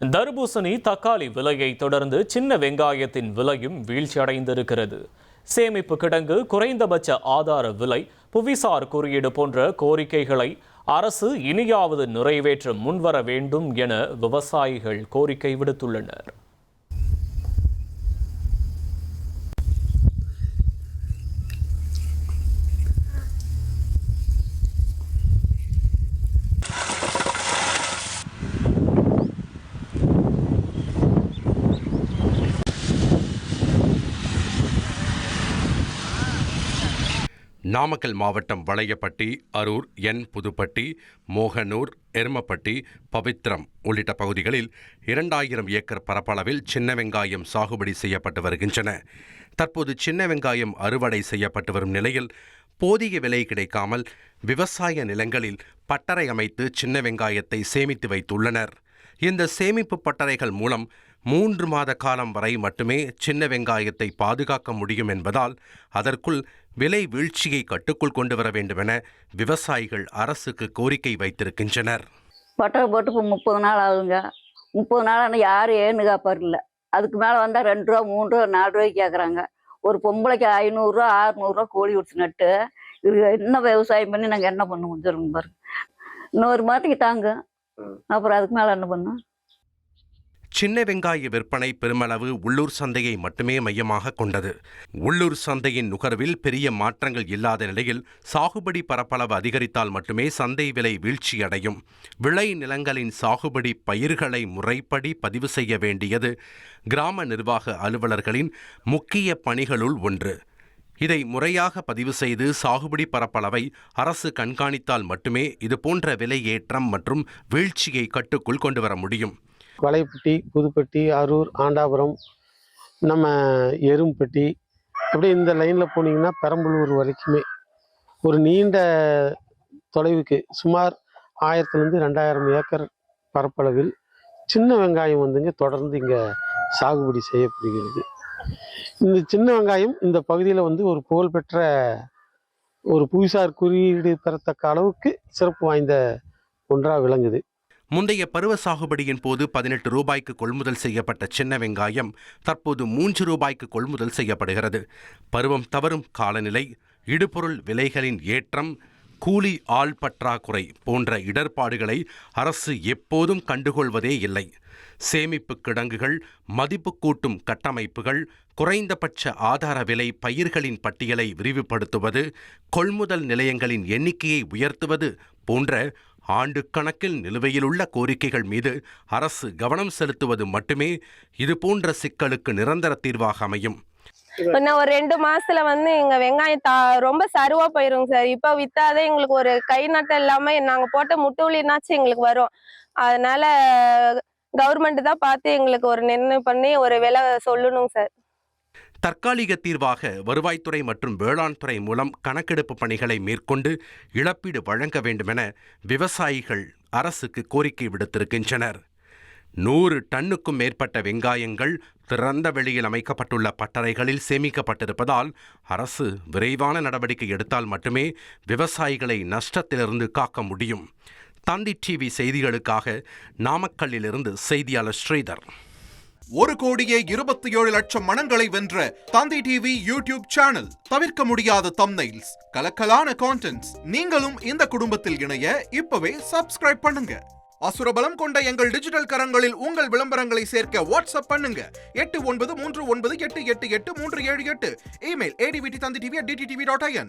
தர்பூசணி தக்காளி விலையை தொடர்ந்து சின்ன வெங்காயத்தின் விலையும் வீழ்ச்சியடைந்திருக்கிறது. சேமிப்பு கிடங்கு, குறைந்தபட்ச ஆதார விலை, புவிசார் குறியீடு போன்ற கோரிக்கைகளை அரசு இனியாவது நிறைவேற்ற முன்வர வேண்டும் என விவசாயிகள் கோரிக்கை விடுத்துள்ளனர். நாமக்கல் மாவட்டம் வளையப்பட்டி, அரூர், புதுப்பட்டி, மோகனூர், எருமப்பட்டி, பவித்ரம் உள்ளிட்ட பகுதிகளில் 2000 ஏக்கர் பரப்பளவில் சின்ன வெங்காயம் சாகுபடி செய்யப்பட்டு வருகின்றன. தற்போது சின்ன வெங்காயம் அறுவடை செய்யப்பட்டு வரும் நிலையில் போதிய விலை கிடைக்காமல் விவசாய நிலங்களில் பட்டறை அமைத்து சின்ன வெங்காயத்தை சேமித்து வைத்துள்ளனர். இந்த சேமிப்பு பட்டறைகள் மூலம் 3 மாத காலம் வரை மட்டுமே சின்ன வெங்காயத்தை பாதுகாக்க முடியும் என்பதால் அதற்குள் விலை வீழ்ச்சியை கட்டுக்குள் கொண்டு வர வேண்டும் என விவசாயிகள் அரசுக்கு கோரிக்கை வைத்திருக்கின்றனர். பட்டறை போட்டு இப்போ 30 நாள் ஆகுங்க. 30 நாள் ஆனால் யாரும் ஏன்னு காப்பார் இல்லை. அதுக்கு மேலே வந்தால் 2 ரூபா, 3 ரூபா, 4 ரூபாய்க்கு கேட்குறாங்க. ஒரு பொம்பளைக்கு 500 ரூபா, 600 ரூபா கோழி விட்டு நட்டு இது என்ன விவசாயம் பண்ணி நாங்கள் என்ன பண்ணுவோம் சொல்லுங்க பாருங்க. இன்னொரு மாதத்துக்கு தாங்க, அப்புறம் அதுக்கு மேலே என்ன பண்ணும்? சின்ன வெங்காய விற்பனை பெருமளவு உள்ளூர் சந்தையை மட்டுமே மையமாக கொண்டது. உள்ளூர் சந்தையின் நுகர்வில் பெரிய மாற்றங்கள் இல்லாத நிலையில் சாகுபடி பரப்பளவு அதிகரித்தால் மட்டுமே சந்தை விலை வீழ்ச்சியடையும். விளை நிலங்களின் சாகுபடி பயிர்களை முறைப்படி பதிவு செய்ய வேண்டியது கிராம நிர்வாக அலுவலர்களின் முக்கிய பணிகளுள் ஒன்று. இதை முறையாக பதிவு செய்து சாகுபடி பரப்பளவை அரசு கண்காணித்தால் மட்டுமே இதுபோன்ற விலை ஏற்றம் மற்றும் வீழ்ச்சியை கட்டுக்குள் கொண்டு வர முடியும். வளையப்பட்டி, புதுப்பட்டி, அரூர், ஆண்டாபுரம், நம்ம எரும்பட்டி, அப்படியே இந்த லைனில் போனீங்கன்னா பெரம்பலூர் வரைக்குமே ஒரு நீண்ட தொலைவுக்கு சுமார் 1000 2000 ஏக்கர் பரப்பளவில் சின்ன வெங்காயம் வந்துங்க தொடர்ந்து இங்கே சாகுபடி செய்யப்படுகிறது. இந்த சின்ன வெங்காயம் இந்த பகுதியில் ஒரு புகழ்பெற்ற ஒரு புவிசார் குறியீடு பெறத்தக்க அளவுக்கு சிறப்பு வாய்ந்த ஒன்றாக விளங்குது. முந்தைய பருவ சாகுபடியின் போது 18 ரூபாய்க்கு கொள்முதல் செய்யப்பட்ட சின்ன வெங்காயம் தற்போது 3 ரூபாய்க்கு கொள்முதல் செய்யப்படுகிறது. பருவம் தவறும் காலநிலை, இடுபொருள் விலைகளின் ஏற்றம், கூலி ஆள் பற்றாக்குறை போன்ற இடர்பாடுகளை அரசு எப்போதும் கண்டுகொள்வதே இல்லை. சேமிப்பு கிடங்குகள், மதிப்பு கூட்டும் கட்டமைப்புகள், குறைந்தபட்ச ஆதார விலை பயிர்களின் பட்டியலை விரிவுபடுத்துவது, கொள்முதல் நிலையங்களின் எண்ணிக்கையை உயர்த்துவது போன்ற ஆண்டு கணக்கில் நிலுவையிலுள்ள கோரிக்கைகள் மீது அரசு கவனம் செலுத்துவது மட்டுமே இதுபோன்ற சிக்கலுக்கு நிரந்தர தீர்வாக அமையும். இன்னும் ஒரு 2 மாசத்துல எங்க வெங்காயம் ரொம்ப சருவா போயிருங்க சார். இப்ப வித்தாதே எங்களுக்கு ஒரு கை நட்டம் இல்லாம நாங்க போட்ட முட்டுவலினாச்சும் எங்களுக்கு வரும். அதனால கவர்மெண்ட் தான் பார்த்து எங்களுக்கு ஒரு நிர்ணயம் பண்ணி ஒரு விலை சொல்லணும் சார். தற்காலிக தீர்வாக வருவாய்த்துறை மற்றும் வேளாண் துறை மூலம் கணக்கெடுப்பு பணிகளை மேற்கொண்டு இழப்பீடு வழங்க வேண்டுமென விவசாயிகள் அரசுக்கு கோரிக்கை விடுத்திருக்கின்றனர். 100 டன்னுக்கும் மேற்பட்ட வெங்காயங்கள் திறந்த வெளியில் அமைக்கப்பட்டுள்ள பட்டறைகளில் சேமிக்கப்பட்டிருப்பதால் அரசு விரைவான நடவடிக்கை எடுத்தால் மட்டுமே விவசாயிகளை நஷ்டத்திலிருந்து காக்க முடியும். தந்தி டிவி செய்திகளுக்காக நாமக்கல்லிலிருந்து செய்தியாளர் ஸ்ரீதர். 1,27,00,000 மனங்களை வென்ற தந்தி டிவி யூடியூப் சேனல். தவிர்க்க முடியாத தம்ப்நெயில்ஸ், கலக்கலான கான்டென்ட்ஸ். நீங்களும் இந்த குடும்பத்தில் இணைய இப்பவே சப்ஸ்கிரைப் பண்ணுங்க. அசுரபலம் கொண்ட எங்கள் டிஜிட்டல் கரங்களில் உங்கள் விளம்பரங்களை சேர்க்க வாட்ஸ்அப் பண்ணுங்க. 8939888378. Email advtthanditv@dttv.in.